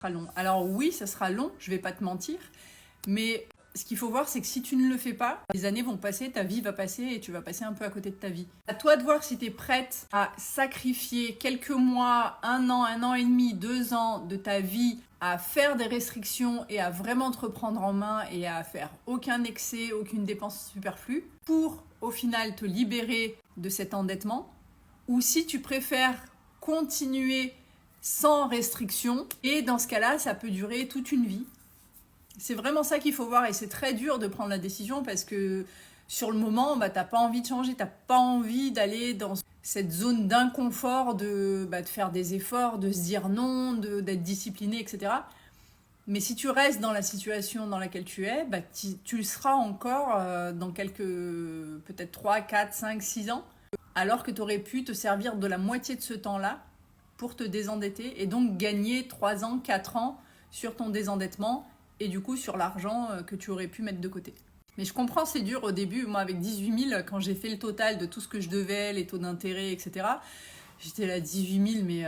sera long. Alors oui, ça sera long, je vais pas te mentir, mais ce qu'il faut voir, c'est que si tu ne le fais pas, les années vont passer, ta vie va passer et tu vas passer un peu à côté de ta vie. À toi de voir si tu es prête à sacrifier quelques mois, un an et demi, 2 ans de ta vie à faire des restrictions et à vraiment te reprendre en main et à faire aucun excès, aucune dépense superflue pour au final te libérer de cet endettement, ou si tu préfères continuer sans restriction, et dans ce cas-là, ça peut durer toute une vie. C'est vraiment ça qu'il faut voir, et c'est très dur de prendre la décision parce que sur le moment, t'as pas envie de changer, t'as pas envie d'aller dans cette zone d'inconfort de faire des efforts, de se dire non, d'être discipliné, etc. Mais si tu restes dans la situation dans laquelle tu es, tu le seras encore dans quelques, peut-être 3, 4, 5, 6 ans, alors que tu aurais pu te servir de la moitié de ce temps-là pour te désendetter et donc gagner 3 ans, 4 ans sur ton désendettement et du coup sur l'argent que tu aurais pu mettre de côté. Mais je comprends, c'est dur au début. Moi, avec 18 000, quand j'ai fait le total de tout ce que je devais, les taux d'intérêt, etc., j'étais là à 18 000, mais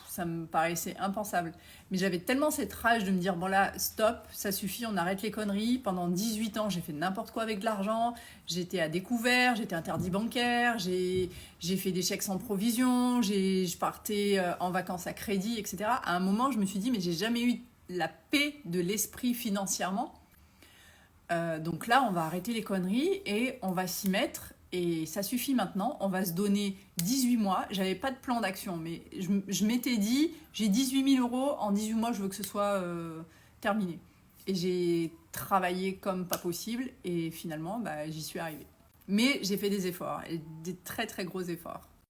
ça me paraissait impensable. Mais j'avais tellement cette rage de me dire, bon là, stop, ça suffit, on arrête les conneries. Pendant 18 ans, j'ai fait n'importe quoi avec de l'argent. J'étais à découvert, j'étais interdit bancaire, j'ai fait des chèques sans provision, je partais en vacances à crédit, etc. À un moment, je me suis dit, mais j'ai jamais eu la paix de l'esprit financièrement. Donc là, on va arrêter les conneries et on va s'y mettre. Et ça suffit maintenant, on va se donner 18 mois. J'avais pas de plan d'action, mais je m'étais dit, j'ai 18 000 euros, en 18 mois, je veux que ce soit terminé. Et j'ai travaillé comme pas possible et finalement, j'y suis arrivée. Mais j'ai fait des efforts, et des très très gros efforts.